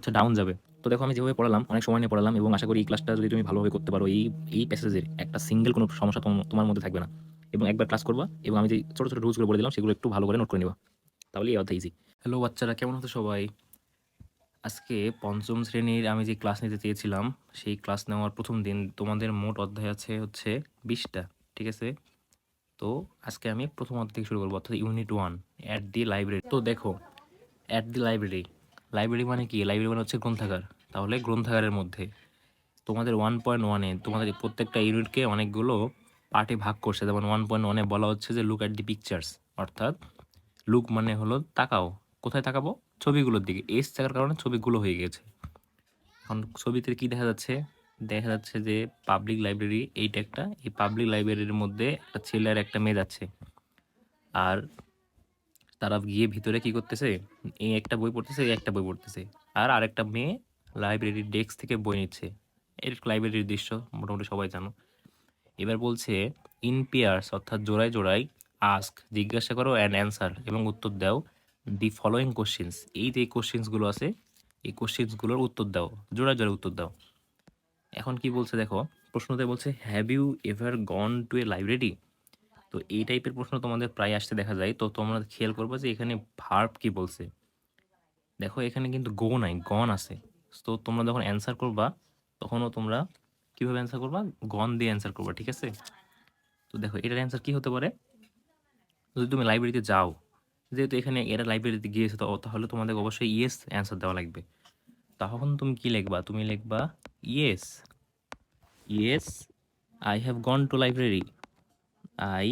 হচ্ছে ডাউন যাবে। তো দেখো আমি যেভাবে পড়ালাম, অনেক সময় নিয়ে পড়ালাম এবং আশা করি এই ক্লাসটা যদি তুমি ভালোভাবে করতে পারো, এই প্যাসেজের একটা সিঙ্গেল কোনো সমস্যা তোমার মধ্যে থাকবে না। এবং একবার ক্লাস করবা এবং আমি যে ছোট ছোট রুলসগুলো বলে দিলাম সেগুলো একটু ভালো করে নোট করে নিবা, তাহলে এই অর্থে ইজি। হ্যালো বাচ্চারা, কেমন আছো সবাই? আজকে পঞ্চম শ্রেণীর আমি যে ক্লাস নিতে চেয়েছিলাম সেই ক্লাস নেওয়ার প্রথম দিন। তোমাদের মোট অধ্যায় আছে হচ্ছে 20টা, ঠিক আছে? তো আজকে আমি প্রথম অধ্যায় থেকে শুরু করবো, অর্থাৎ ইউনিট 1, অ্যাট দি লাইব্রেরি। তো দেখো, অ্যাট দি লাইব্রেরি, লাইব্রেরি মানে কি? লাইব্রেরি মানে হচ্ছে গ্রন্থাগার। তাহলে গ্রন্থাগারের মধ্যে তোমাদের 1.1-এ তোমাদের প্রত্যেকটা ইউনিটকে অনেকগুলো পার্টে ভাগ করছে। যেমন 1.1-এ বলা হচ্ছে যে লুক অ্যাট দি পিকচার্স, অর্থাৎ লুক মানে হলো তাকাও। কোথায় তাকাবো? ছবিগুলোর দিকে। এস থাকার কারণে ছবিগুলো হয়ে গেছে। এখন ছবিতে কি দেখা যাচ্ছে? দেখা যাচ্ছে যে পাবলিক লাইব্রেরি, এইটা একটা, এই পাবলিক লাইব্রেরির মধ্যে একটা ছেলে আর একটা মেয়ে যাচ্ছে। আর তারা গিয়ে ভিতরে কি করতেছে? এই একটা বই পড়তেছে, এই একটা বই পড়তেছে। আর আরেকটা মেয়ে লাইব্রেরির ডেস্ক থেকে বই নিচ্ছে। এর লাইব্রেরির দৃশ্য মোটামুটি সবাই জানো। এবার বলছে ইন পেয়ার্স, অর্থাৎ জোড়ায় জোড়ায়, আস্ক জিজ্ঞাসা করো অ্যান্ড অ্যান্সার এবং উত্তর দাও দি ফলোয়িং কোশ্চেন্স। এই যে কোশ্চেন্সগুলো আছে, এই কোশ্চেন্সগুলোর উত্তর দাও, জোড়ায় জোড়ায় উত্তর দাও। এখন কি বলছে দেখো, প্রশ্নতে বলছে have you ever gone to a library. তো এই টাইপের প্রশ্ন তোমাদের প্রায় আসতে দেখা যায়। তো তোমরা খেয়াল করবে যে এখানে ভার্ব কি বলছে। দেখো এখানে কিন্তু গো নাই, গন আছে। তো তোমরা যখন অ্যান্সার করবা তখনও তোমরা কিভাবে অ্যান্সার করবা? গন দিয়ে অ্যান্সার করবা, ঠিক আছে? তো দেখো এটার অ্যান্সার কি হতে পারে? যদি তুমি লাইব্রেরিতে যাও, যেহেতু এখানে এরা লাইব্রেরিতে গিয়েছে, তো তাহলে তোমাদের অবশ্যই ইয়েস অ্যান্সার দেওয়া লাগবে। তখন তুমি কি লিখবা? তুমি লিখবা yes, yes I have gone to library, I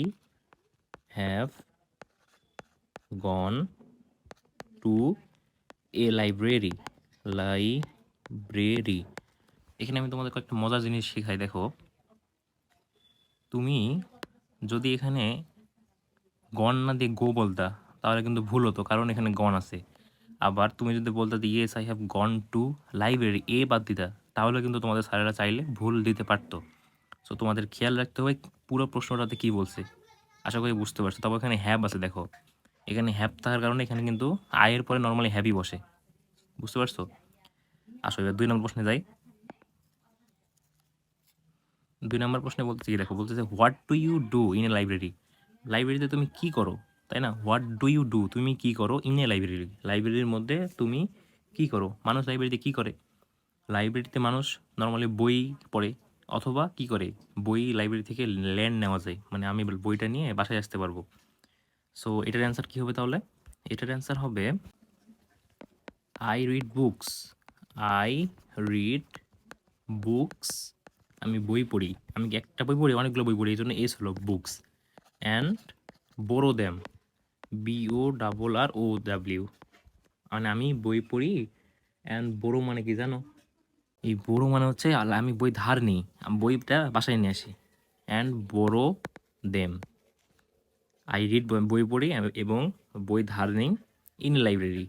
have gone to a library, library. এখানে আমি তোমাদের কয়েকটা মজার জিনিস শেখাই। দেখো, তুমি যদি এখানে গন না দিয়ে গো বলতা তাহলে কিন্তু ভুল হতো, কারণ এখানে গন আছে। আবার তুমি যদি বলতে yes I have gone to library, এ বাদ দিতা, তাহলে কিন্তু তোমাদের স্যারেরা চাইলে ভুল দিতে পারতো। সো তোমাদের খেয়াল রাখতে হবে পুরো প্রশ্নটাতে কি বলছে। আশা করি বুঝতে পারছো। তবে এখানে হ্যাভ আছে, দেখো এখানে হ্যাভ থাকার কারণে এখানে কিন্তু আয়ের পরে নর্মালি হ্যাভই বসে। বুঝতে পারছো? আসলে এবার 2 নম্বর প্রশ্নে যাই। 2 নম্বর প্রশ্নে বলতেছে কি দেখো, বলতেছে what do you do in a library. লাইব্রেরিতে তুমি কি করো, তাই না? হোয়াট ডু ইউ ডু, তুমি কি করো ইন এ লাইব্রেরি, লাইব্রেরির মধ্যে তুমি কি করো। মানুষ লাইব্রেরিতে কি করে? লাইব্রেরিতে মানুষ নর্মালি বই পড়ে, অথবা কি করে, বই লাইব্রেরি থেকে ল্যান্ড নেওয়া যায়, মানে আমি বইটা নিয়ে বাসায় আসতে পারবো। সো এটার অ্যান্সার কি হবে তাহলে? এটার অ্যান্সার হবে I read books, I read books, আমি বই পড়ি। আমি কি একটা বই পড়ি? অনেকগুলো বই পড়ি, এই জন্য এস হলো books. And borough them, BORROW, মানে আমি বই পড়ি। অ্যান্ড বোরো মানে কি জানো? এই বোরো মানে হচ্ছে আমি বই ধার নিই, আমি বইটা বাসায় নিয়ে আসি। And borrow them, I read, বই পড়ি এবং বই ধার নিই। In library,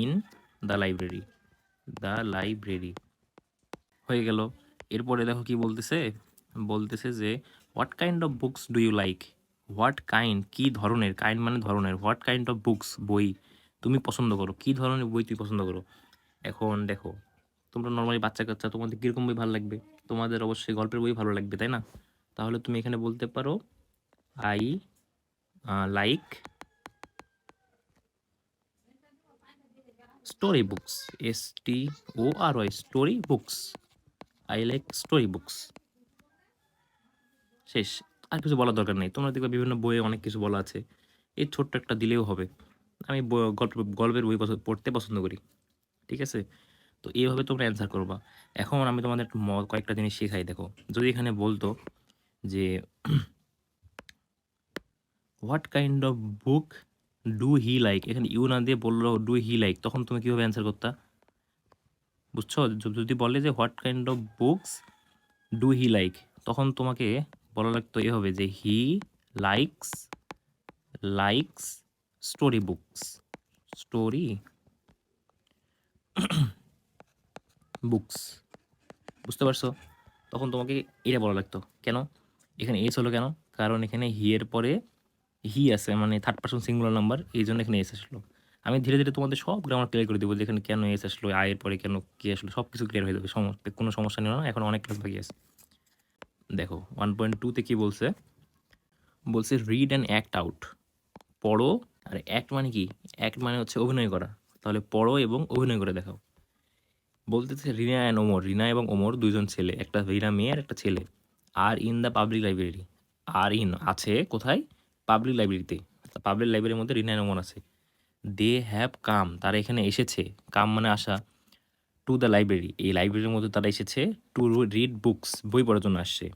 in the library, the library হয়ে গেল। এরপরে দেখো কি বলতেছে, বলতেছে যে what kind of books do you like. What kind, কি ধরনের, কাইন্ড মানে ধরনের, হোয়াট কাইন্ড অফ বুকস, বই তুমি পছন্দ করো, কি ধরনের বই তুমি পছন্দ করো। এখন দেখো, তোমরা নর্মালি বাচ্চা কাচ্চা, তোমাদের কীরকম বই ভালো লাগবে? তোমাদের অবশ্যই গল্পের বই ভালো লাগবে, তাই না? তাহলে তুমি এখানে বলতে পারো I like story books, STORY, story books, I like story books. শেষ, আর কিছু বলার দরকার নেই। তোমরা দেখবে বিভিন্ন বইয়ে অনেক কিছু বলা আছে, এই ছোট্ট একটা দিলেও হবে। আমি গল্পের বই পড়তে পছন্দ করি, ঠিক আছে? তো এইভাবে তোমরা অ্যান্সার করবা। এখন আমি তোমাদের একটু কয়েকটা জিনিস শেখাই। দেখো, যদি এখানে বলতো যে what kind of book do he like, এখানে ইউ না দিয়ে বললো ডু হি লাইক, তখন তুমি কীভাবে অ্যান্সার করতা? বুঝছো? যদি বলে যে what kind of books do he like, তখন তোমাকে বলা লাগতো এভাবে যে he likes, likes story books, story books. বুঝতে পারছো? তখন তোমাকে এটা বলা লাগতো। কেন এখানে এস হলো কেন? কারণ এখানে হি এর পরে হি আছে, মানে থার্ড পারসন সিঙ্গুলার নাম্বার, এই জন্য এখানে এস আসলো। আমি ধীরে ধীরে তোমাদের সব গ্রামার ক্লিয়ার করে দেবো, যেখানে কেন এস আসলো, আয়ের পরে কেন কি আসলো, সব কিছু ক্লিয়ার হয়ে যাবে, কোনো সমস্যা নেই না, এখন অনেক ক্লাস বাকি আছে। দেখো 1.2-তে কি বলছে, বলছে রিড অ্যান্ড অ্যাক্ট আউট, পড়ো। আর অ্যাক্ট মানে কি, অ্যাক্ট মানে হচ্ছে অভিনয় করা, তাহলে পড়ো এবং অভিনয় করে দেখাও। বলতেছে রিনা অ্যান্ড ওমর, রিনা এবং ওমর দুইজন ছেলে, একটা রিনা মেয়ে আর একটা ছেলে, are in the public library, are in আছে কোথায়, পাবলিক লাইব্রেরিতে, পাবলিক লাইব্রেরির মধ্যে রিনা অ্যান্ড ওমর আছে। দে হ্যাভ কাম, তারা এখানে এসেছে, কাম মানে আসা, টু দ্য লাইব্রেরি, এই লাইব্রেরির মধ্যে তারা এসেছে, টু রিড বুকস, বই পড়ার জন্য আসছে।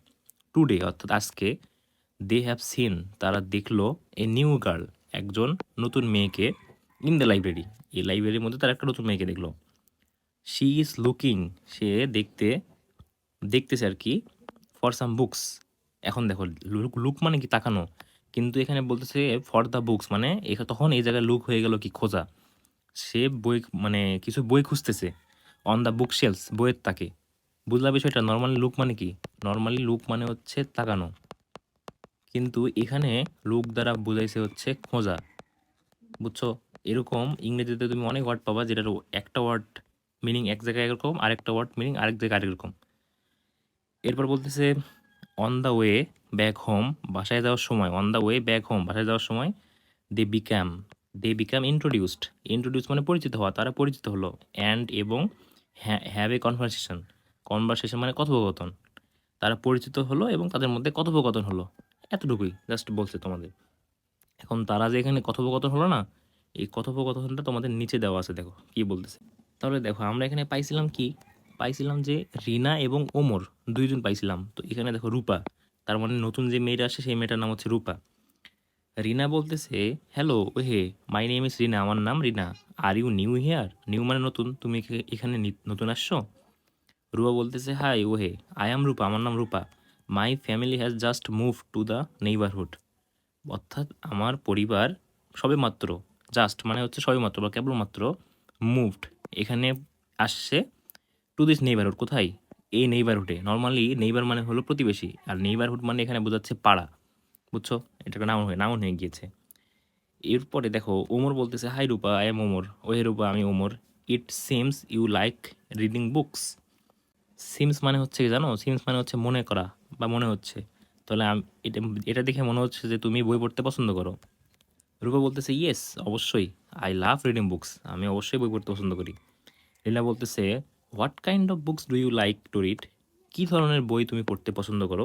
টুডে অর্থাৎ আজকে, দে হ্যাভ সিন, তারা দেখলো, এ নিউ গার্ল, একজন নতুন মেয়েকে, ইন দ্য লাইব্রেরি, এই লাইব্রেরির মধ্যে তারা একটা নতুন মেয়েকে দেখলো। শি ইজ লুকিং, সে দেখতেছে আর কি, ফর সাম বুকস। এখন দেখো লুক মানে কি তাকানো, কিন্তু এখানে বলতেছে ফর দ্য বুকস, মানে তখন এই জায়গায় লুক হয়ে গেল কি খোঁজা, সে বই মানে কিছু বই খুঁজতেছে, অন দ্য বুক শেলস, বইয়ের তাকে। বুঝলা বিষয়টা? নর্মালি লুক মানে কি, নর্মালি লুক মানে হচ্ছে তাকানো, কিন্তু এখানে লুক দ্বারা বোঝাইছে হচ্ছে খোঁজা, বুঝছো? এরকম ইংরেজিতে তুমি অনেক ওয়ার্ড পাবা যেটার একটা ওয়ার্ড মিনিং এক জায়গায় একরকম, আরেকটা ওয়ার্ড মিনিং আরেক জায়গায় আরেক রকম। এরপর বলতেছে on the way back home, বাসায় যাওয়ার সময়, on the way back home, বাসায় যাওয়ার সময়, দে বিকাম, ইন্ট্রোডিউসড, ইন্ট্রোডিউস মানে পরিচিত হওয়া, তারা পরিচিত হলো, অ্যান্ড এবং হ্যাভ এ কনভারসেশন, কনভারসেশন মানে কথোপকথন, তারা পরিচিত হলো এবং তাদের মধ্যে কথোপকথন হলো, এতটুকুই জাস্ট বলছে তোমাদের। এখন তারা যে এখানে কথোপকথন হলো না, এই কথোপকথনটা তোমাদের নিচে দেওয়া আছে, দেখো কি বলতেছে। তাহলে দেখো আমরা এখানে পাইছিলাম কি, পাইছিলাম যে রিনা এবং ওমর দুইজন পাইছিলাম, তো এখানে দেখো রূপা, তার মানে নতুন যে মেয়েটা আসে সেই মেয়েটার নাম হচ্ছে রূপা। রিনা বলতেছে হ্যালো ওহে, মাই নেম ইজ রিনা, আমার নাম Rina, are you new here, new মানে নতুন, তুমি এখানে নতুন আসছো। রূপা বলতেছে হাই ওহে, আই অ্যাম রূপা, আমার নাম Rupa, my family has just move to the neighbourhood, অর্থাৎ আমার পরিবার সবেমাত্র, জাস্ট মানে হচ্ছে সবেমাত্র বা কেবলমাত্র, মুভড এখানে আসছে, টু দিস নেইবারহুড, কোথায়, এই নেইবারহুডে। নর্মালি নেইবার মানে হলো প্রতিবেশী, আর নেইবারহুড মানে এখানে বোঝাচ্ছে পাড়া, বুঝছো? এটাকে নাউন হয়ে গিয়েছে। এরপরে দেখো ওমর বলতেছে hi Rupa, I am Omar, ওহে রূপা আমি Omar, it seems you like reading books. Seems মানে হচ্ছে কি জানো, সিমস মানে হচ্ছে মনে করা বা মনে হচ্ছে, তাহলে এটা এটা দেখে মনে হচ্ছে যে তুমি বই পড়তে পছন্দ করো। রূপা বলতেছে ইয়েস, অবশ্যই, আই লাভ রিডিং বুকস, আমি অবশ্যই বই পড়তে পছন্দ করি। লীলা বলতেছে what kind of books do you like to read, কী ধরনের বই তুমি পড়তে পছন্দ করো।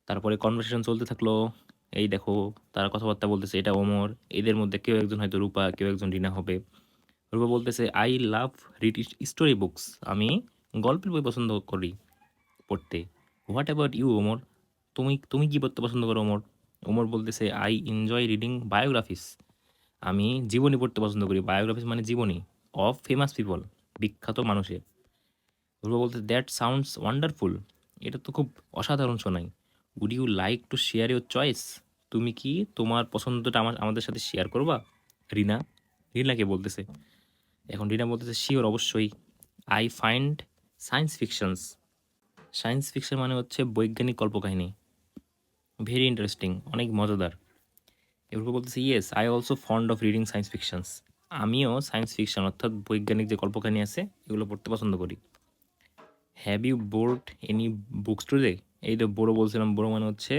তারপরে কনভারসেশন চলতে থাকলো, এই দেখো তারা কথাবার্তা বলতেছে, এটা ওমর, এদের মধ্যে কেউ একজন হয়তো রূপা, কেউ একজন রিনা হবে। রূপা বলতেছে I love read story books, আমি গল্পের বই পছন্দ করি পড়তে। হোয়াট অ্যাবাউট ইউ ওমর, তুমি তুমি কি পড়তে পছন্দ করো ওমর। ওমর বলতেছে আই এনজয় রিডিং বায়োগ্রাফিস, আমি জীবনী পড়তে পছন্দ করি, বায়োগ্রাফিস মানে জীবনী, অফ ফেমাস পিপল, বিখ্যাত মানুষের। রূপা বলতে দ্যাট সাউন্ডস ওয়ান্ডারফুল, এটা তো খুব অসাধারণ শোনায়। Would you like to share your choice, তুমি কি তোমার পছন্দটা আমাদের সাথে শেয়ার করবা। রিনা, রিনাকে বলতেছে। এখন রিনা বলতেছে শিওর, অবশ্যই, I find science fictions, science fiction মানে হচ্ছে বৈজ্ঞানিক কল্পকাহিনী, ভেরি ইন্টারেস্টিং, অনেক মজাদার। এরপর বলতেছে yes I also fond of reading science fictions, আমিও সায়েন্স ফিকশন অর্থাৎ বৈজ্ঞানিক যে কল্পকাহিনী আছে এগুলো পড়তে পছন্দ করি। Have you borrowed any books today, এই তো বড়ো বলছিলাম, বড়ো মানে হচ্ছে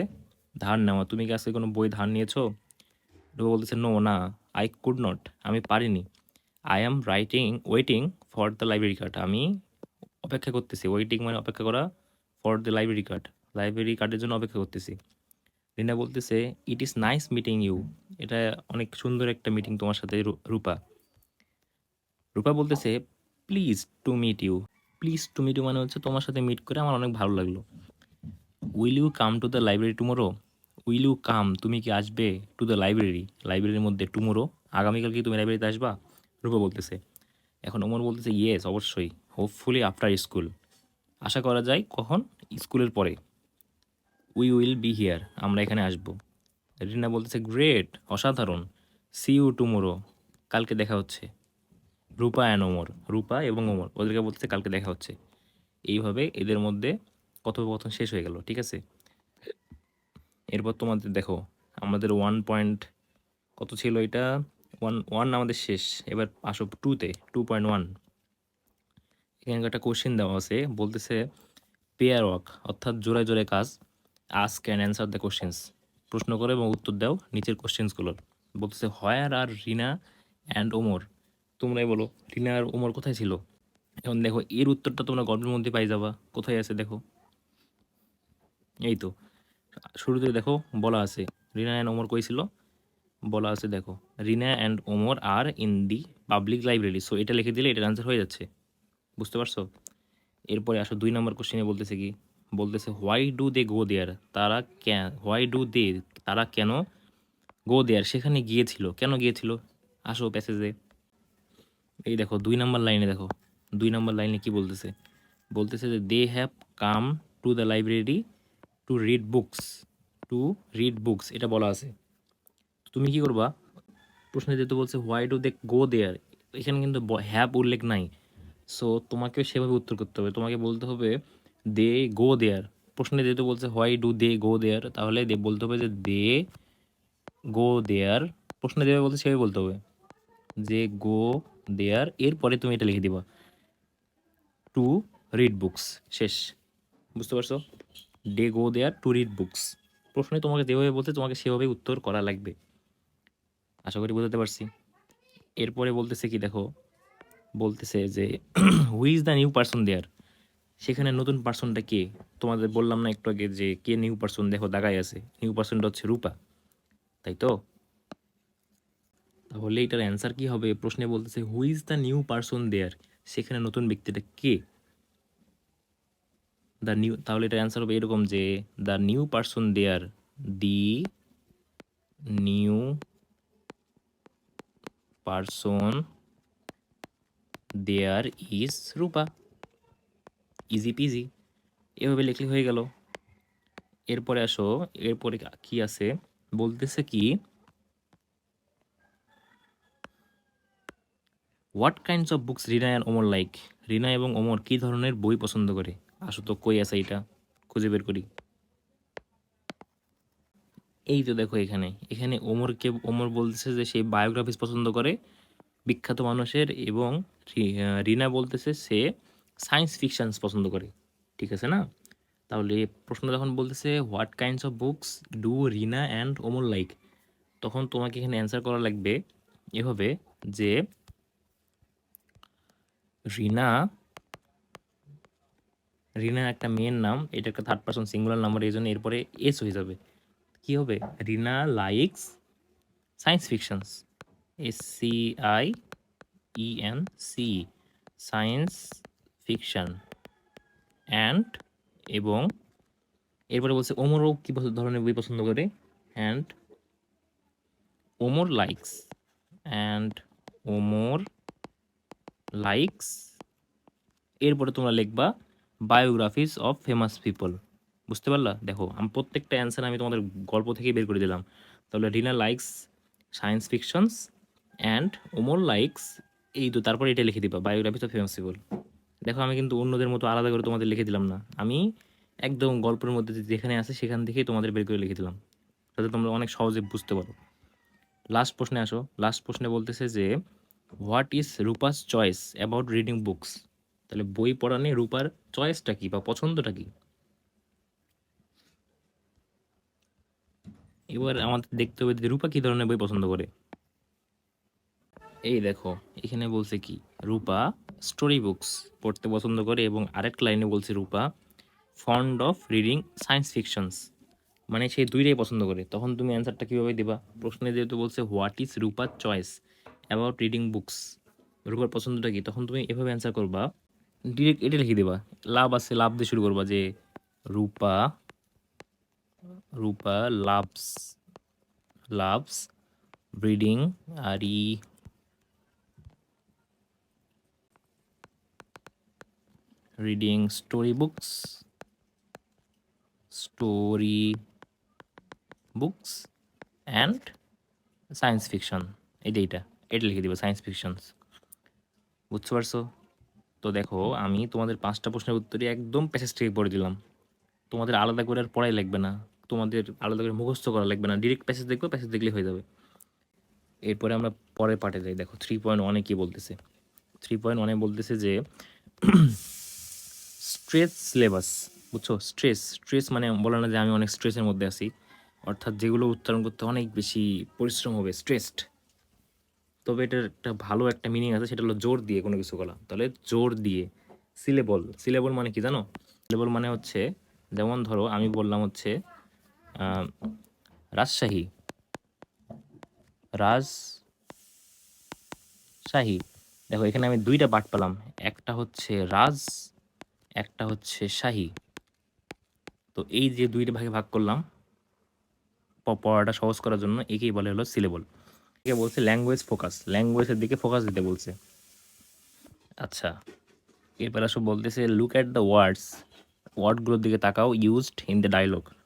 ধার নেওয়া, তুমি কি আজকে কোনো বই ধার নিয়েছো। রূপা বলতেছে নো না, আই কুড নট, আমি পারিনি। I am waiting for the library card, আমি অপেক্ষা করতেছি, ওয়েটিং মানে অপেক্ষা করা, for the library card, library কার্ডের জন্য অপেক্ষা করতেছি। রিনা বলতেছে it is nice meeting you, এটা অনেক সুন্দর একটা মিটিং তোমার সাথে রূপা। রূপা বলতেছে pleased to meet you, pleased to meet you মানে হচ্ছে তোমার সাথে মিট করে আমার অনেক ভালো লাগলো। Will you come to the library tomorrow, will you come তুমি কি আসবে, টু দ্য লাইব্রেরি, লাইব্রেরির মধ্যে টুমোরো, আগামীকাল কি তুমি লাইব্রেরিতে আসবা। রূপা বলতেছে। এখন ওমর বলতেছে ইয়েস অবশ্যই, হোপফুলি আফটার স্কুল, আশা করা যায় কখন, স্কুলের পরে। উই উইল বি হিয়ার, আমরা এখানে আসবো। রিনা বলতেছে গ্রেট, অসাধারণ, সি ইউ টুমোরো, কালকে দেখা হচ্ছে। রূপা অ্যান্ড ওমর, রূপা এবং ওমর ওদেরকে বলতেছে কালকে দেখা হচ্ছে। এইভাবে এদের মধ্যে কথোপকথন শেষ হয়ে গেল, ঠিক আছে। এরপর তোমাদের দেখো আমাদের 1 পয়েন্ট কত ছিল এটা, ওয়ান আমাদের শেষ। এবার আসো 2-তে, 2.1। এখানে একটা কোশ্চেন দেওয়া আছে, বলতেছে পেয়ার ওয়ার্ক অর্থাৎ জোড়ায় জোড়ায় কাজ। Ask and answer the questions. প্রশ্ন করো এবং উত্তর দাও নিচের কোশ্চেন্সগুলোর। বলতেছে হোয়ার আর রিনা অ্যান্ড ওমর। তোমরাই বলো রিনা আর ওমর কোথায় ছিল। এখন দেখো এর উত্তরটা তোমরা গল্পের মধ্যে পাই যাবা। কোথায় আছে দেখো, এই তো শুরুতে দেখো বলা আছে রিনা অ্যান্ড ওমর কই ছিল, বলা আছে দেখো Rina and Omar are in the public library. So এটা লিখে দিলে এটার আনসার হয়ে যাচ্ছে। বুঝতে পারছো? এরপরে আসো 2 নম্বর কোশ্চেনে বলতেছে কি, বলতেছে হোয়াই ডু দে গো দেয়ার। তারা হোয়াই ডু দে, তারা কেন গো দেয়ার সেখানে গিয়েছিল, কেন গিয়েছিল। আসো প্যাসেজে, এই দেখো 2 নম্বর লাইনে দেখো, 2 নম্বর লাইনে কি বলতেছে, বলতেছে যে they have come to the library to read books, to read books এটা বলা আছে। তুমি কি করবা, প্রশ্নে যেহেতু বলছে হোয়াই ডু দে গো দেয়ার, এখানে কিন্তু হ্যাভ উল্লেখ নাই। সো তোমাকেও সেভাবে উত্তর করতে হবে, তোমাকে বলতে হবে দে গো দেয়ার। প্রশ্নে যেহেতু বলছে হোয়াই ডু দে গো দেয়ার, তাহলে বলতে হবে যে দে গো দেয়ার। প্রশ্নে যেভাবে বলছে সেভাবে বলতে হবে যে গো দেয়ার, এরপরে তুমি এটা লিখে দিবা টু রিড বুকস। শেষ। বুঝতে পারছো? They go there to read books. প্রশ্নে তোমাকে যেভাবে বলছে তোমাকে সেভাবে উত্তর করা লাগবে। আশা করি বুঝতে পারছি। এরপরে বলতেছে কি দেখো, বলতেছে যে who is the new person there. সেখানে নতুন পার্সনটা কে। তোমাদের বললাম না একটু আগে যে কে নিউ পার্সন, দেখো দাগায় আছে নিউ পার্সনটা হচ্ছে রূপা, তাই তো? তাহলে এটার অ্যান্সার কি হবে, প্রশ্নে বলতেছে who is the new person there, সেখানে নতুন ব্যক্তিটা কে। দ্য নিউ, তাহলে এটার অ্যান্সার হবে এরকম যে the new person there, the new person there is Rupa. Easy peasy, এভাবে লিখলে হয়ে গেল। এরপরে আসো, এরপরে কি আছে, বলতেছে কি what kinds of books Rina and Omar like. Rina এবং ওমর কী ধরনের বই পছন্দ করে। আসো তো কই আছে এটা, খুঁজে বের করি। এই তো দেখো এখানে, এখানে ওমর বলতেছে যে সে বায়োগ্রাফিস পছন্দ করে বিখ্যাত মানুষের, এবং রিনা বলতেছে সে সায়েন্স ফিকশনস পছন্দ করে। ঠিক আছে না? তাহলে প্রশ্ন যখন বলতেছে what kinds of books do Rina and Omar like, তখন তোমাকে এখানে অ্যান্সার করা লাগবে এভাবে যে রিনা, রিনা একটা মেয়ের নাম, এটা একটা থার্ড পার্সন সিঙ্গুলার নাম্বার, এই জন্য এরপরে এস হয়ে যাবে। কি হবে, Rina likes science fictions, SCIENC, science fiction and, এবং এরপরে বলছে ওমরও কি ধরনের বই পছন্দ করে, and Omar likes, and Omar likes, এরপরে তোমরা লিখবা বায়োগ্রাফিস অফ ফেমাস পিপল। বুঝতে পারলা? দেখো আমি প্রত্যেকটা অ্যান্সার আমি তোমাদের গল্প থেকে বের করে দিলাম। তাহলে Rina likes science fictions and Omar likes, এই তো তারপরে এটা লিখে দিবা বায়োগ্রাফিস অফ ফেমাস পিপল। দেখো আমি কিন্তু অন্যদের মতো আলাদা করে তোমাদের লিখে দিলাম না, আমি একদম গল্পের মধ্যে যেখানে আছে সেখান থেকেই তোমাদের বের করে লিখে দিলাম, যাতে তোমরা অনেক সহজে বুঝতে পারো। লাস্ট প্রশ্নে আসো। লাস্ট প্রশ্নে বলতেছে যে what is Rupa's choice about reading books. তাহলে বই পড়া নিয়ে রূপার চয়েসটা কি বা পছন্দটা কি। এবার আমাদের দেখতে হবে যে রূপা কী ধরনের বই পছন্দ করে। এই দেখো এখানে বলছে কি রূপা স্টোরি বুকস পড়তে পছন্দ করে, এবং আরেকটা লাইনে বলছে Rupa fond of reading science fictions, মানে সেই দুইটাই পছন্দ করে। তখন তুমি অ্যান্সারটা কীভাবে দিবা, প্রশ্নে যেহেতু বলছে হোয়াট ইজ রূপার চয়েস অ্যাবাউট রিডিং বুকস, রূপার পছন্দটা কি, তখন তুমি এভাবে অ্যান্সার করবা, ডিরেক্ট এটা লিখে দেবা, লাভ আছে লাভ দিয়ে শুরু করবা যে Rupa, Rupa loves, loves reading, আর reading story books, story books and science fiction. এটা এটা লিখে দিবা সায়েন্স ফিকশনস। বুঝতে পারছো? তো দেখো আমি তোমাদের 5টা প্রশ্নের উত্তরই একদম প্যাসেজ থেকে পড়ে দিলাম। তোমাদের আলাদা করে আর পড়াই লাগবে না, তোমাদের আলাদা করে মুখস্থ করা লাগবে না, ডিরেক্ট প্যাসেজ দেখবে, প্যাসেজ দেখলেই হয়ে যাবে। এরপরে আমরা পরের পার্টে যাই। দেখো 3.1 কি বলতেছে। 3.1 বলতেছে যে স্ট্রেস সিলেবাস, বুঝছো? স্ট্রেস মানে বলে না যে আমি অনেক স্ট্রেসের মধ্যে আছি, অর্থাৎ যেগুলো উচ্চারণ করতে অনেক বেশি পরিশ্রম হবে, স্ট্রেসড। তবে এটার একটা ভালো একটা মিনিং আছে, সেটা হলো জোর দিয়ে কোনো কিছু বলা। তাহলে জোর দিয়ে সিলেবল মানে কি জানো? সিলেবল মানে হচ্ছে, যেমন ধরো আমি বললাম হচ্ছে রাজশাহী, রাজশাহী। দেখো এখানে আমি দুইটা পার্ট পেলাম, একটা হচ্ছে রাজ, একটা হচ্ছে শাহী। তো এই যে দুইটা ভাগে ভাগ করলাম পড়াটা সহজ করার জন্য, একেই বলে হলো সিলেবল। একে বলছে ল্যাঙ্গুয়েজ ফোকাস, ল্যাঙ্গুয়েজের দিকে ফোকাস দিতে বলছে। আচ্ছা, এরপর আসো বলতেছে লুক অ্যাট দ্য ওয়ার্ডগুলোর দিকে তাকাও ইউজড ইন দ্য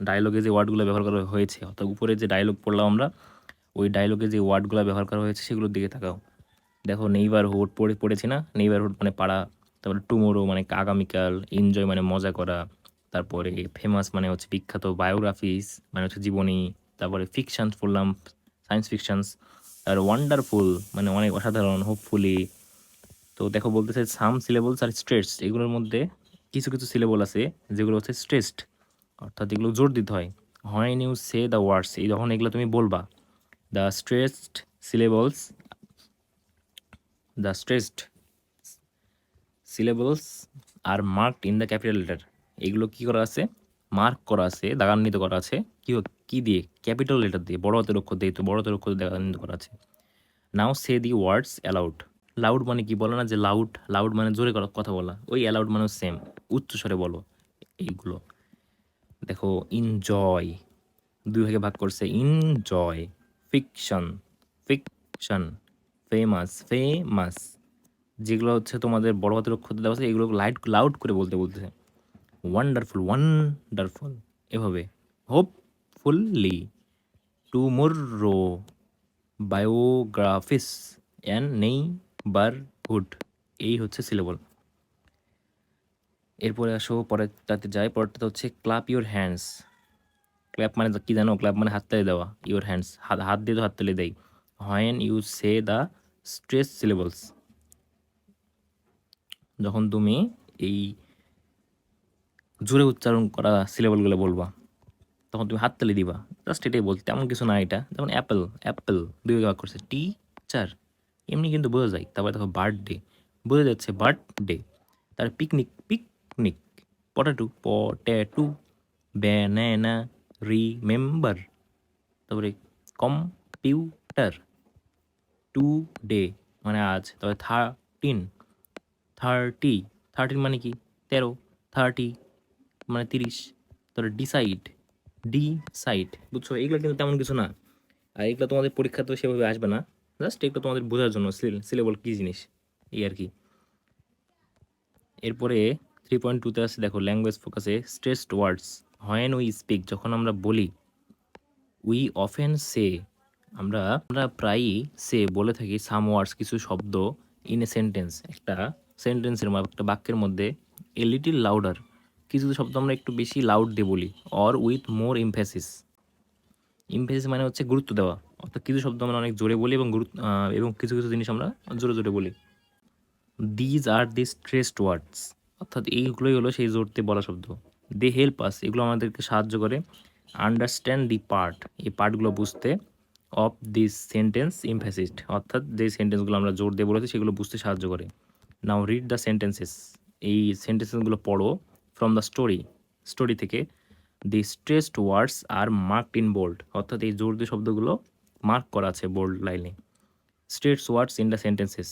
ডায়লগে যে ওয়ার্ডগুলো ব্যবহার করা হয়েছে, অর্থাৎ উপরে যে ডায়লগ পড়লাম আমরা, ওই ডায়লগে যে ওয়ার্ডগুলো ব্যবহার করা হয়েছে সেগুলোর দিকে তাকাও। দেখো নেইবারহুড পড়েছি না? নেইবারহুড মানে পাড়া, তারপরে টুমোরো মানে আগামীকাল, এনজয় মানে মজা করা, তারপরে ফেমাস মানে হচ্ছে বিখ্যাত, বায়োগ্রাফিস মানে হচ্ছে জীবনী, তারপরে ফিকশানস পড়লাম, সায়েন্স ফিকশনস, আর ওয়ান্ডারফুল মানে অনেক অসাধারণ, হোপফুলি। তো দেখো বলতেছে সাম সিলেবলস আর স্ট্রেসড, এগুলোর মধ্যে কিছু কিছু সিলেবল আছে যেগুলো হচ্ছে স্ট্রেসড, অর্থাৎ এগুলো জোর দিতে হয়। When you say the words, এই যখন এগুলো তুমি বলবা, the stressed syllables, the stressed syllables are marked in the capital letter, এগুলো কি করা আছে? মার্ক করা আছে, দাগান্বিত করা আছে। কি দিয়ে? ক্যাপিটাল লেটার দিয়ে, বড় হাতের অক্ষর দিয়ে, তো বড় হাতের অক্ষর দিয়ে দাগান্বিত করা আছে। নাও সে দি ওয়ার্ডস অ্যালাউড। লাউড মানে কি বলো না যে লাউড মানে জোরে কথা বলা, ওই অ্যালাউড মানে সেম, উচ্চ স্বরে বলো এইগুলো। দেখো ইনজয় দুই ভাগে ভাগ করছে, ইনজয়, ফিকশন, ফিকশন, ফেমাস, যেগুলো হচ্ছে তোমাদের বড় হাতের অক্ষর দেওয়া আছে, এগুলো লাউড করে বলতেছে। ওয়ান্ডারফুল এভাবে। Hopefully, tomorrow, biographies and neighbourhood, এই হচ্ছে সিলেবল। এরপরে আসো পরেরটাতে যাই। পরেরটাতে হচ্ছে ক্লাপ ইউর হ্যান্ডস। ক্ল্যাপ মানে কি জানো? ক্ল্যাপ মানে হাততালি দেওয়া। ইউর হ্যান্ডস, হাত দিয়ে তো হাততালি দেয়। When you say the stress syllables, যখন তুমি এই জোরে উচ্চারণ করা সিলেবলগুলো বলবা, তখন তুমি হাততালি দিবা। জাস্ট এটাই বলতে, তেমন কিছু না এটা। যেমন অ্যাপেল দুই ভাগ করছে, টিচার এমনি কিন্তু বোঝা যায়। তারপরে দেখো বার্থডে, বোঝা যাচ্ছে বার্থডে। তার পিকনিক, পটেটু, ব্যানানা, রিমেম্বার। তারপরে কম্পিউটার, টুডে মানে আজ। তবে থার্টি, মানে কি? 13, 30 মানে 30। তারপরে ডিসাইড, বুঝছো? এগুলো কিন্তু তেমন কিছু না, আর এগুলো তোমাদের পরীক্ষাতেও সেভাবে আসবে না। জাস্ট এগুলো তোমাদের বোঝার জন্য সিলেবল কী জিনিস, এই আর কি। এরপরে 3.2-তে আছে, দেখো ল্যাঙ্গুয়েজ ফোকাসে stressed words. When we speak, যখন আমরা বলি। উই অফেন সে, আমরা প্রায়ই বলে থাকি সাম ওয়ার্ডস, কিছু শব্দ, ইন এ সেন্টেন্স, একটা সেন্টেন্সের একটা বাক্যের মধ্যে, এ লিটিল লাউডার, কিছু শব্দ আমরা একটু বেশি লাউড দিয়ে বলি, অর উইথ মোর ইমফেসিস মানে হচ্ছে গুরুত্ব দেওয়া, অর্থাৎ কিছু শব্দ আমরা অনেক জোরে বলি এবং কিছু কিছু জিনিস আমরা জোরে জোরে বলি। দিজ আর দি স্ট্রেসড ওয়ার্ডস, অর্থাৎ এইগুলোই হলো সেই জোরতে বলা শব্দ। দে হেল্প আস, এগুলো আমাদেরকে সাহায্য করে। আন্ডারস্ট্যান্ড দি এই পার্টগুলো বুঝতে। অফ দিস সেন্টেন্স ইমফ্যাসিসড, অর্থাৎ যে সেন্টেন্সগুলো আমরা জোর দিয়ে বলেছি সেগুলো বুঝতে সাহায্য করে। নাও রিড দ্য সেন্টেন্সেস, এই সেন্টেন্সগুলো পড়ো। ফ্রম দ্য স্টোরি থেকে। The stressed words are marked in bold, অর্থাৎ এই জোর দিয়ে শব্দগুলো মার্ক করা আছে বোল্ড লাইনে। Stressed words in the sentences,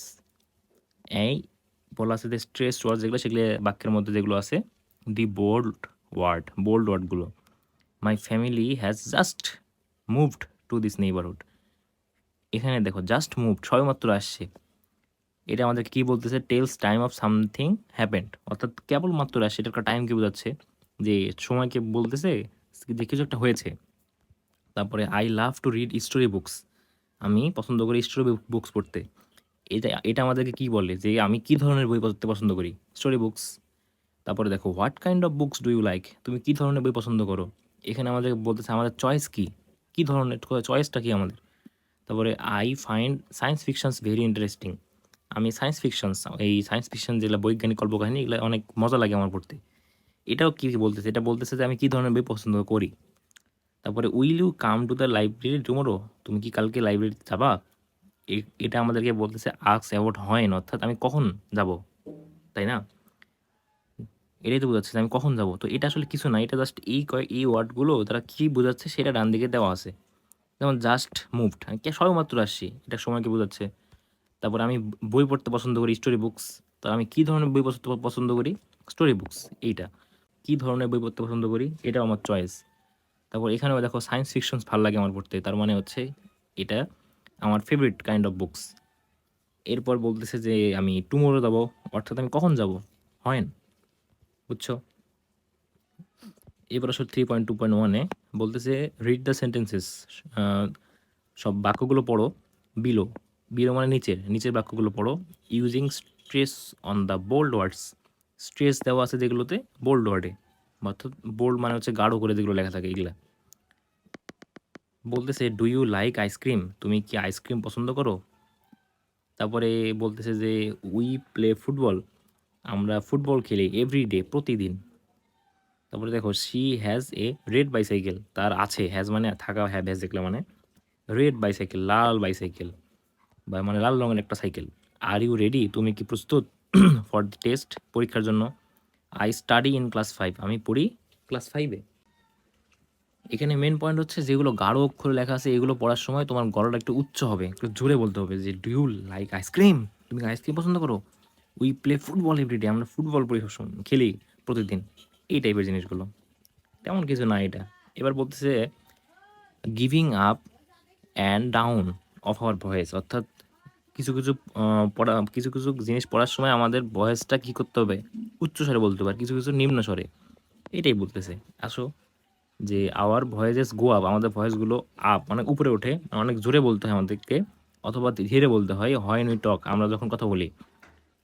এই বলা আছে যে স্ট্রেসড ওয়ার্ড যেগুলো, সেগুলো বাক্যের মধ্যে যেগুলো আছে, দি বোল্ড ওয়ার্ডগুলো। My family has just moved to this neighbourhood, এখানে দেখো জাস্ট মুভড, সবেমাত্র আসছে। এটা আমাদের কি বলতেছে? Tells time of something happened, অর্থাৎ কেবলমাত্র আসছে, এটা একটা টাইমকে বোঝাচ্ছে, যে সময়কে বলতেছে যে কিছু একটা হয়েছে। তারপরে I love to read story books, আমি পছন্দ করি স্টোরি বুকস পড়তে। এটা আমাদেরকে কি বলে? যে আমি কি ধরনের বই পড়তে পছন্দ করি? Story books. তারপরে দেখো what kind of books do you like, তুমি কী ধরনের বই পছন্দ করো? এখানে আমাদের বলতেছে আমাদের চয়েস কী ধরনের, চয়েসটা কি আমাদের? তারপরে I find science fictions very interesting. আমি সায়েন্স ফিকশনস, এই সায়েন্স ফিকশন যেগুলো বৈজ্ঞানিক কল্পকাহিনী, এগুলো অনেক মজা লাগে আমার পড়তে। এটাও কি বলতেছে, এটা বলতেছে যে আমি কী ধরনের বই পছন্দ করি। তারপরে will you come to the library tomorrow, তুমি কি কালকে লাইব্রেরিতে যাবা। এটা আমাদেরকে বলতেছে আক্স অ্যাবাউট হয়েন, অর্থাৎ আমি কখন যাব, তাই না? এটাই তো বোঝাচ্ছে যে আমি কখন যাব। তো এটা আসলে কিছু না, এটা জাস্ট এই ওয়ার্ডগুলো তারা কী বোঝাচ্ছে সেটা ডান দিকে দেওয়া আছে। যেমন জাস্ট মুভড, আমি সবেমাত্র আসছি, এটা সময়কে বোঝাচ্ছে। তারপরে আমি বই পড়তে পছন্দ করি, স্টোরি বুকস। তো আমি কী ধরনের বই পছন্দ করি, স্টোরি বুকস। এইটা কী ধরনের বই পড়তে পছন্দ করি, এটাও আমার চয়েস। তারপর এখানেও দেখো সায়েন্স ফিকশনস ভালো লাগে আমার পড়তে, তার মানে হচ্ছে এটা আমার ফেভারিট কাইন্ড অফ বুকস। এরপর বলতেছে যে আমি টুমোরো যাব, অর্থাৎ আমি কখন যাব, হয় না, বুঝছো? এবার আসলে 3.2.1-এ বলতেছে রিড দ্য সেন্টেন্সেস, সব বাক্যগুলো পড়ো। বিলো, বিলো মানে নিচের, নিচের বাক্যগুলো পড়ো। Using stress on the bold words, stress দেওয়া আছে যেগুলোতে বোল্ড ওয়ার্ডে, অর্থাৎ বোল্ড মানে হচ্ছে গাঢ় করে যেগুলো লেখা থাকে এগুলা। বলতেছে ডু ইউ লাইক আইসক্রিম, তুমি কি আইসক্রিম পছন্দ করো। তারপরে বলতেছে যে উই প্লে ফুটবল, আমরা ফুটবল খেলি এভরিডে, প্রতিদিন। তারপরে দেখো she has a red bicycle, তার আছে, হ্যাজ মানে থাকা, হ্যাভ হ্যাজ দেখলে মানে রেড বাইসাইকেল, লাল বাইসাইকেল, বা মানে লাল রঙের একটা সাইকেল। আর ইউ রেডি, তুমি কি প্রস্তুত ফর দ্য টেস্ট, পরীক্ষার জন্য। আই স্টাডি ইন ক্লাস 5, আমি পড়ি ক্লাস 5-এ। এখানে মেন পয়েন্ট হচ্ছে যেগুলো গাঢ় অক্ষরে লেখা আছে এগুলো পড়ার সময় তোমার গলাটা একটু উচ্চ হবে, একটু জোরে বলতে হবে যে ডু ইউ লাইক আইসক্রিম, তুমি আইসক্রিম পছন্দ করো। উই প্লে ফুটবল এভরিডে, আমরা ফুটবল খেলি প্রতিদিন। এই টাইপের জিনিসগুলো, তেমন কিছু না এটা। এবার বলতেছে giving up and down of our voice, অর্থাৎ কিছু কিছু কিছু কিছু জিনিস পড়ার সময় আমাদের ভয়েসটা কী করতে হবে, উচ্চ স্বরে বলতে হবে, আর কিছু কিছু নিম্ন স্বরে। এটাই বলতেছে। আসো যে আওয়ার ভয়েসেস গো আপ, আমাদের ভয়েসগুলো আপ মানে উপরে ওঠে, অনেক জোরে বলতে হয় আমাদেরকে, অথবা ধীরে বলতে হয় হয় উই টক, আমরা যখন কথা বলি।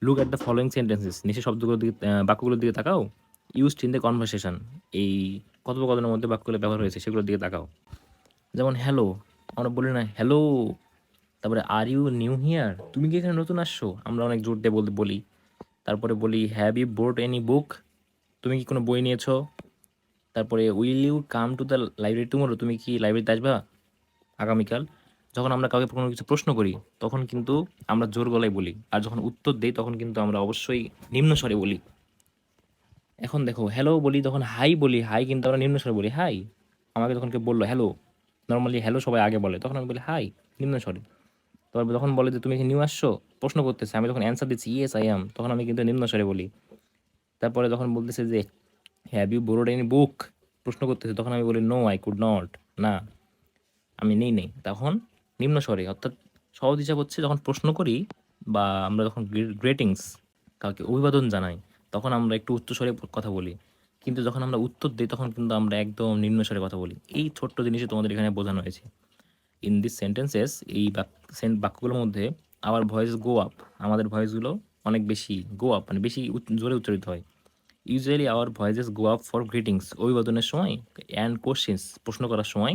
Look at the following sentences, নিচে শব্দগুলোর দিকে বাক্যগুলোর দিকে তাকাও। ইউজড ইন দ্য কনভারসেশন, এই কথোপকথনের মধ্যে বাক্যগুলো ব্যবহার হয়েছে সেগুলোর দিকে তাকাও। যেমন হ্যালো, আমরা বলি না হ্যালো। তারপরে আর ইউ নিউ হিয়ার, তুমি কি এখানে নতুন আসছো, আমরা অনেক জোর দিয়ে বলি। তারপরে বলি have you borrowed any book, তুমি কি কোনো বই নিয়েছো। তারপরে will you come to the library tomorrow, তুমি কি লাইব্রেরিতে আসবা আগামীকাল। যখন আমরা কাউকে কোনো কিছু প্রশ্ন করি তখন কিন্তু আমরা জোর গলায় বলি, আর যখন উত্তর দেই তখন কিন্তু আমরা অবশ্যই নিম্ন স্বরে বলি। এখন দেখো হ্যালো বলি, তখন হাই বলি, হাই কিন্তু আমরা নিম্ন স্বরে বলি, হাই। আমাকে যখন কেউ বললো হ্যালো, নর্মালি হ্যালো সবাই আগে বলে, তখন আমি বলি হাই, নিম্ন স্বরে। তারপর যখন বলে যে তুমি কি নিউ আসছো, প্রশ্ন করতেছে, আমি যখন অ্যান্সার দিচ্ছি ইয়েস আই অ্যাম, তখন আমি কিন্তু নিম্ন স্বরে বলি। তারপরে যখন বলতেছে যে হ্যাভ ইউ বোরোড এনি বুক, প্রশ্ন করতেছে, তখন আমি বলি নো আই কুড নট, না আমি নেই নেই, তখন নিম্ন স্বরে। অর্থাৎ সহজ হিসাব হচ্ছে যখন প্রশ্ন করি বা আমরা যখন গ্রেটিংস, কাউকে অভিবাদন জানাই, তখন আমরা একটু উচ্চ স্বরে কথা বলি, কিন্তু যখন আমরা উত্তর দিই তখন কিন্তু আমরা একদম নিম্ন স্বরে কথা বলি। এই ছোট্ট জিনিসই তোমাদের এখানে বোঝানো হয়েছে। ইন দিস সেন্টেন্সেস, এই বাক্যগুলোর মধ্যে আওয়ার ভয়েস গো আপ, আমাদের ভয়েসগুলো অনেক বেশি গো আপ মানে বেশি জোরে উচ্চারিত হয়। Usually our voices go up for greetings, অভিবাদনের সময়, অ্যান্ড কোশ্চেন্স, প্রশ্ন করার সময়,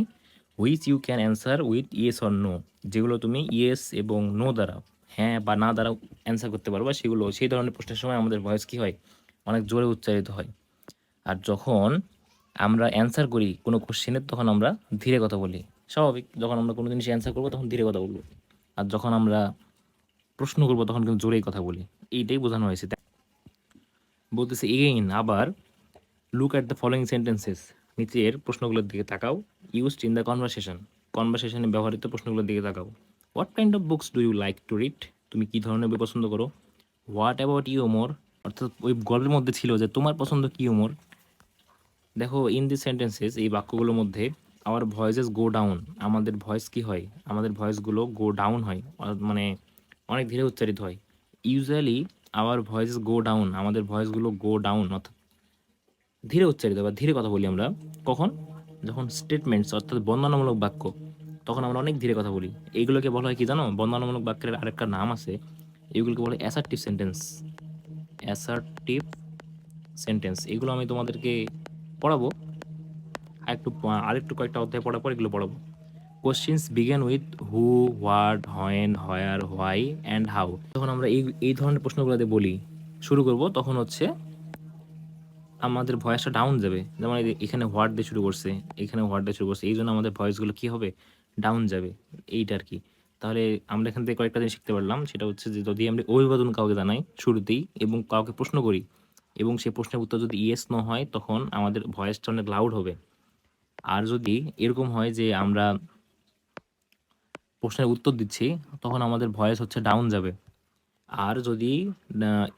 which you can answer with yes or no, যেগুলো তুমি ইয়েস এবং নো দ্বারা, হ্যাঁ বা না দ্বারা অ্যান্সার করতে পারবা, সেগুলো সেই ধরনের প্রশ্নের সময় আমাদের ভয়েস কী হয়, অনেক জোরে উচ্চারিত হয়। আর যখন আমরা অ্যান্সার করি কোনো কোশ্চেনের তখন আমরা ধীরে কথা বলি, স্বাভাবিক। যখন আমরা কোনো জিনিস অ্যান্সার করবো তখন ধীরে কথা বলবো, আর যখন আমরা প্রশ্ন করবো তখন কিন্তু জোরেই কথা বলি। এইটাই বোঝানো হয়েছে। বলতেছে এগেইন আবার, look at the following sentences, নিচের প্রশ্নগুলোর দিকে তাকাও। ইউজড ইন দ্য কনভারসেশন, কনভারসেশনে ব্যবহৃত প্রশ্নগুলোর দিকে তাকাও। What kind of books do you like to read, তুমি কী ধরনের বই পছন্দ করো। হোয়াট অ্যাবাউট ইউ ওমর, অর্থাৎ ওই গল্পের মধ্যে ছিল যে তোমার পছন্দ কী ওমর। দেখো ইন দিস সেন্টেন্সেস, এই বাক্যগুলোর মধ্যে আওয়ার ভয়েসেস গো ডাউন, আমাদের ভয়েস কী হয়, আমাদের ভয়েসগুলো গো ডাউন হয়, মানে অনেক ধীরে উচ্চারিত হয়। Usually our voices go down, আমাদের ভয়েসগুলো গো ডাউন অর্থাৎ ধীরে উচ্চারিত বা ধীরে কথা বলি আমরা। কখন, যখন স্টেটমেন্টস অর্থাৎ বর্ণনামূলক বাক্য, তখন আমরা অনেক ধীরে কথা বলি। এইগুলোকে বলা হয় কি জানো, বর্ণনামূলক বাক্যের আরেকটা নাম আছে, এইগুলোকে বলে অ্যাসার্টিভ সেন্টেন্স। অ্যাসার্টিভ সেন্টেন্স, এগুলো আমি তোমাদেরকে পড়াবো, আরেকটু কয়েকটা অধ্যায় পড়ার পর এগুলো পড়াবো। Questions begin with who, what, when, where, why and how. যখন আমরা এই ধরনের প্রশ্নগুলোতে বলি শুরু করব, তখন হচ্ছে আমাদের ভয়েসটা ডাউন যাবে। যেমন এখানে হোয়াট দিয়ে শুরু করছে, এখানে হোয়াট দিয়ে শুরু করছে, এই জন্য আমাদের ভয়েসগুলো কী হবে, ডাউন যাবে। এইটা আর কি। তাহলে আমরা এখান থেকে কয়েকটা জিনিস শিখতে পারলাম, সেটা হচ্ছে যে যদি আমরা অভিবাদন কাউকে জানাই শুরুতেই এবং কাউকে প্রশ্ন করি এবং সেই প্রশ্নের উত্তর যদি ইয়েস নো হয়, তখন আমাদের ভয়েসটা অনেক লাউড হবে। আর যদি এরকম হয় যে আমরা প্রশ্নের উত্তর দিচ্ছি, তখন আমাদের ভয়েস হচ্ছে ডাউন যাবে। আর যদি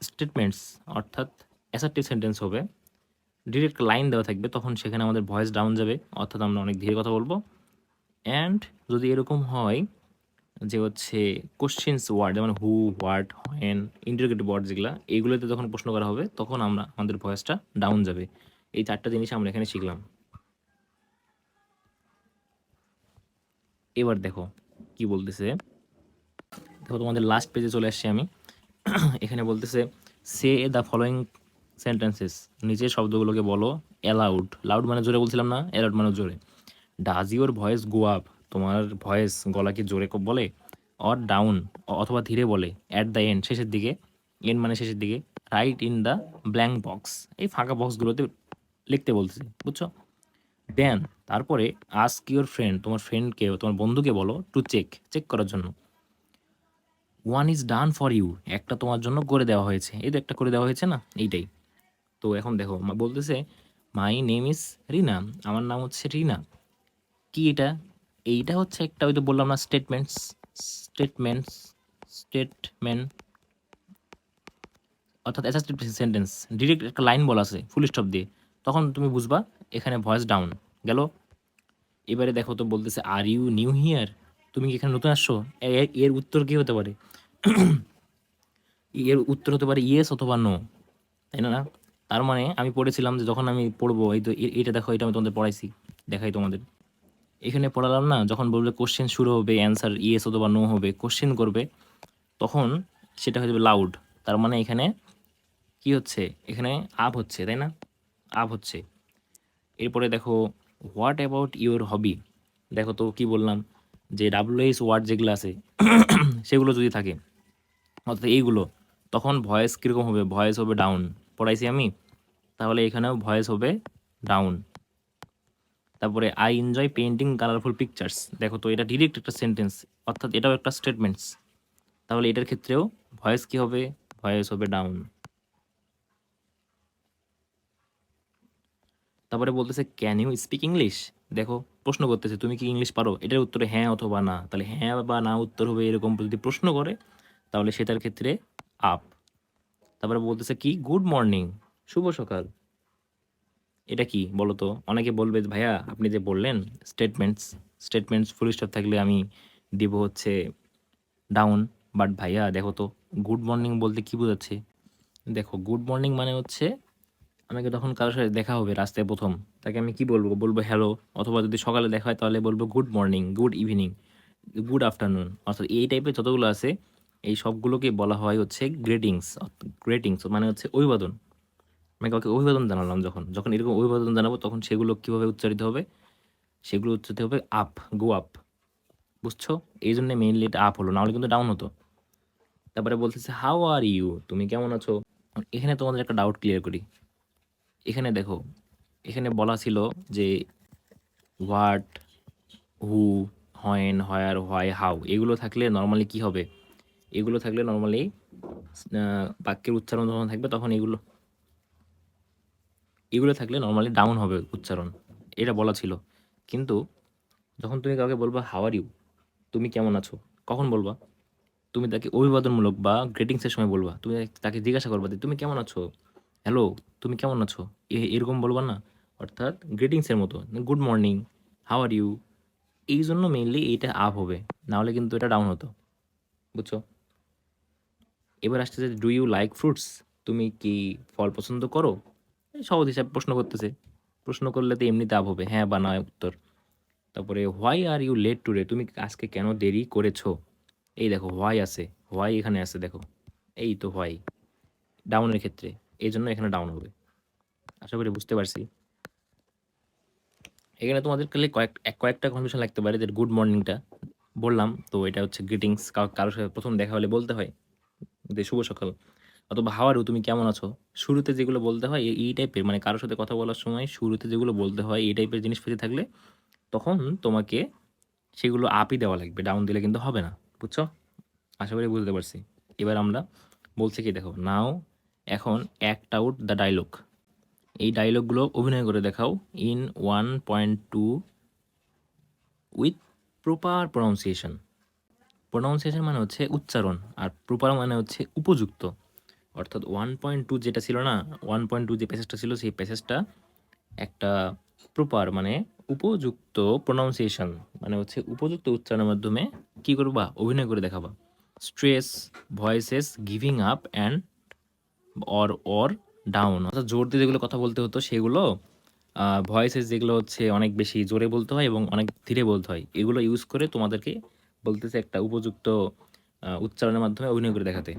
স্টেটমেন্টস অর্থাৎ অ্যাসার্টিভ সেন্টেন্স হবে, ডিরেক্ট লাইন দেওয়া থাকবে, তখন সেখানে আমাদের ভয়েস ডাউন যাবে, অর্থাৎ আমরা অনেক ধীরে কথা বলবো। অ্যান্ড যদি এরকম হয় যে হচ্ছে কোশ্চেন্স ওয়ার্ড, যেমন হু, হোয়াট, হোয়েন, ইন্টারোগেটিভ ওয়ার্ড যেগুলো, এইগুলোতে যখন প্রশ্ন করা হবে তখন আমাদের ভয়েসটা ডাউন যাবে। এই চারটা জিনিস আমরা এখানে শিখলাম। এবার দেখো কি বলতেছে। দেখো তোমাদের লাস্ট পেজে চলে আসছি আমি। এখানে বলতেছে সে দ্য ফলোয়িং সেন্টেন্সেস, নিচের শব্দগুলোকে বলো অ্যালাউড। লাউড মানে জোরে বলছিলাম না, অ্যালাউড মানে জোরে। Does your voice go up, তোমার ভয়েস গলা কি জোরে বলে? অর ডাউন, অথবা ধীরে বলে। অ্যাট দ্য এন্ড, শেষের দিকে। এন্ড মানে শেষের দিকে। Right in the blank box, এই ফাঁকা বক্সগুলোতে লিখতে বলতেছে, বুঝছো? দেন, তারপরে আস্ক ইউর ফ্রেন্ড, তোমার ফ্রেন্ডকে, তোমার বন্ধুকে বলো টু চেক করার জন্য। One is done for you, একটা তোমার জন্য করে দেওয়া হয়েছে। এই তো একটা করে দেওয়া হয়েছে না, এইটাই। তো এখন দেখো বলতেছে মাই নেম ইজ রিনা, আমার নাম হচ্ছে রিনা। কি এটা? এইটা হচ্ছে একটা, ওই তো বললাম না, স্টেটমেন্টস স্টেটমেন্ট অর্থাৎ অ্যাসার্টিভ সেন্টেন্স। ডিরেক্ট একটা লাইন বলা আছে ফুল স্টপ দিয়ে, তখন তুমি বুঝবা এখানে ভয়েস ডাউন গেল। এবারে দেখো তো বলতেছে আর ইউ নিউ হিয়ার, তুমি কি এখানে নতুন আসছো? এর উত্তর কি হতে পারে? এর উত্তর হতে পারে ইয়েস অথবা নো, তাই না? তার মানে আমি পড়েছিলাম যে যখন আমি পড়বো, এই তো এটা দেখো, এটা আমি তোমাদের পড়াইছি, দেখাই তোমাদের। এখানে পড়ালাম না, যখন বলবে কোশ্চেন শুরু হবে, অ্যান্সার ইয়েস অথবা নো হবে, কোশ্চেন করবে, তখন সেটা হয়ে যাবে লাউড। তার মানে এখানে কি হচ্ছে, এখানে আপ হচ্ছে, তাই না? আপ হচ্ছে। এরপরে দেখো হোয়াট অ্যাবাউট ইউর হবি, দেখো তো কি বললাম, যে ডাব্লিউএইচ ওয়ার্ড যেগুলো আছে সেগুলো যদি থাকে, অর্থাৎ এইগুলো, তখন ভয়েস কীরকম হবে, ভয়েস হবে ডাউন। পড়াইছি আমি, তাহলে এখানেও ভয়েস হবে ডাউন। তারপরে I enjoy painting colourful pictures, দেখো তো এটা ডিরেক্ট একটা সেন্টেন্স, অর্থাৎ এটাও একটা স্টেটমেন্টস। তাহলে এটার ক্ষেত্রেও ভয়েস কি হবে, ভয়েস হবে ডাউন। তারপরে বলতেছে ক্যান ইউ স্পিক ইংলিশ, দেখো প্রশ্ন করতেছে তুমি কি ইংলিশ পারো, এটার উত্তরে হ্যাঁ অথবা না। তাহলে হ্যাঁ বা না উত্তর হবে এরকম যদি প্রশ্ন করে, তাহলে সেটার ক্ষেত্রে আপ। তারপরে বলতেছে কি গুড মর্নিং, শুভ সকাল, এটা কি বলো তো? অনেকে বলবে ভাইয়া আপনি যে বললেন স্টেটমেন্টস ফুল স্টপ থাকলে আমি দিব হচ্ছে ডাউন, বাট ভাইয়া দেখো তো গুড মর্নিং বলতে কি বোঝাচ্ছে। দেখো গুড মর্নিং মানে হচ্ছে আমাকে তখন কারোর সাথে দেখা হবে রাস্তায় প্রথম, তাকে আমি কি বলবো, বলবো হ্যালো। অথবা যদি সকালে দেখা হয় তাহলে বলবো good morning, good evening, good afternoon. অর্থাৎ এই টাইপের যতগুলো আছে, এই সবগুলোকে বলা হয় হচ্ছে গ্রেটিংস মানে হচ্ছে অভিবাদন। আমি কাউকে অভিবাদন জানালাম, যখন যখন এরকম অভিবাদন জানাবো, তখন সেগুলো কীভাবে উচ্চারিত হবে, সেগুলো উচ্চারিত হবে আপ, গো আপ, বুঝছো? এই জন্য মেইনলি এটা আপ হলো, নাহলে কিন্তু ডাউন হতো। তারপরে বলতেছে হাউ আর ইউ, তুমি কেমন আছো? এখানে তোমাদের একটা ডাউট ক্লিয়ার করি। এখানে দেখো, এখানে বলা ছিল যে what, who, when, where, why, how, এগুলো থাকলে নর্মালি কি হবে? এগুলো থাকলে নর্মালি বাক্যের উচ্চারণ যখন থাকবে, তখন এগুলো এগুলো থাকলে নর্মালি ডাউন হবে উচ্চারণ, এটা বলা ছিল। কিন্তু যখন তুমি কাউকে বলবা হাউ আর ইউ, তুমি কেমন আছো, কখন বলবা? তুমি তাকে অভিবাদনমূলক বা গ্রেটিংসের সময় বলবা, তুমি তাকে জিজ্ঞাসা করবা যে তুমি কেমন আছো, হ্যালো, তুমি কেমন আছো, এরকম বলবা না? অর্থাৎ গ্রিটিংসের মতো, good morning, how are you. এই জন্য মেইনলি এইটা আপ হবে, নাহলে কিন্তু এটা ডাউন হতো, বুঝছো? এবার আসতেছে ডু ইউ লাইক ফ্রুটস, তুমি কি ফল পছন্দ করো? এই সহজ হিসাবে প্রশ্ন করতেছে, প্রশ্ন করলে তো এমনিতে আপ হবে, হ্যাঁ বা না উত্তর। তারপরে why are you late today, তুমি আজকে কেন দেরি করেছো? এই দেখো হোয়াই আছে, হোয়াই এখানে আছে, দেখো এই তো হোয়াই, ডাউনের ক্ষেত্রে, এই জন্য এখানে ডাউন হবে। আশা করি বুঝতে পারছি। এখানে তোমাদের খালি কয়েকটা কনফিউশন লাগতে পারে, যে গুড মর্নিংটা বললাম তো এটা হচ্ছে গ্রিটিংস, কারোর সাথে প্রথম দেখা হলে বলতে হয় যে শুভ সকাল, অথবা হাউ আর ইউ, তুমি কেমন আছো। শুরুতে যেগুলো বলতে হয় এই টাইপের, মানে কারোর সাথে কথা বলার সময় শুরুতে যেগুলো বলতে হয় এই টাইপের জিনিসপাতি থাকলে তখন তোমাকে সেগুলো আপই দেওয়া লাগবে, ডাউন দিলে কিন্তু হবে না। বুঝছো? আশা করি বুঝতে পারছি। এবার আমরা বলছি কি, দেখো নাও, এখন অ্যাক্ট আউট দ্য ডায়লগ। এই ডায়লগগুলো অভিনয় করে দেখাও in 1.2 with proper pronunciation. Pronunciation মানে হচ্ছে উচ্চারণ, আর প্রপার মানে হচ্ছে উপযুক্ত। অর্থাৎ 1.2 যেটা ছিল না, 1.2 যে প্যাসেজটা ছিল সেই প্যাসেজটা একটা প্রপার মানে উপযুক্ত প্রনাউন্সিয়েশন, মানে হচ্ছে উপযুক্ত উচ্চারণের মাধ্যমে কি করবা, অভিনয় করে দেখাবা। Stress, voices, giving up and or or down, অর্থাৎ জোর দিয়ে যেগুলো কথা বলতে হতো সেগুলো, ভয়েসেস যেগুলো হচ্ছে অনেক বেশি জোরে বলতে হয় এবং অনেক ধীরে বলতে হয়, এগুলো ইউজ করে তোমাদেরকে বলতেছে একটা উপযুক্ত উচ্চারণের মাধ্যমে অভিনয় করে দেখাতে।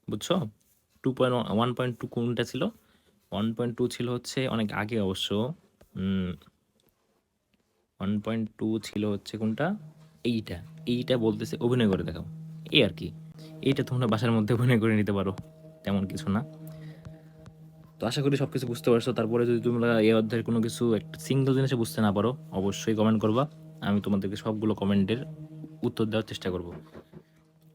বুঝছো? 1.2 কোনটা ছিল? 1.2 ছিল হচ্ছে অনেক আগে অবশ্য। 1.2 ছিল হচ্ছে কোনটা, এইটা। এইটা বলতেছে অভিনয় করে দেখাও, এই আর কি। এইটা তোমরা বাসার মধ্যে অভিনয় করে নিতে পারো, তেমন কিছু না। তো আশা করি সব কিছু বুঝতে পারছো। তারপরে যদি তোমরা এই অধ্যায়ের কোনো কিছু একটা সিঙ্গেল জিনিসে বুঝতে না পারো অবশ্যই কমেন্ট করবা, আমি তোমাদেরকে সবগুলো কমেন্টের উত্তর দেওয়ার চেষ্টা করব।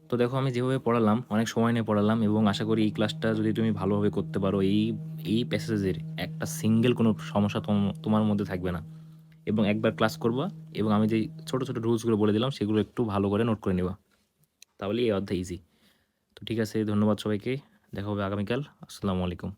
তো দেখো, আমি যেভাবে পড়ালাম অনেক সময় নিয়ে পড়ালাম, এবং আশা করি এই ক্লাসটা যদি তুমি ভালোভাবে করতে পারো, এই প্যাসেজের একটা সিঙ্গেল কোনো সমস্যা তোমার মধ্যে থাকবে না। এবং একবার ক্লাস করবা, এবং আমি যে ছোট ছোট রুলসগুলো বলে দিলাম সেগুলো একটু ভালো করে নোট করে নেবা, তাহলে এই অধ্যায় ইজি। তো ঠিক আছে, ধন্যবাদ সবাইকে, দেখা হবে আগামীকাল। আসসালামু আলাইকুম।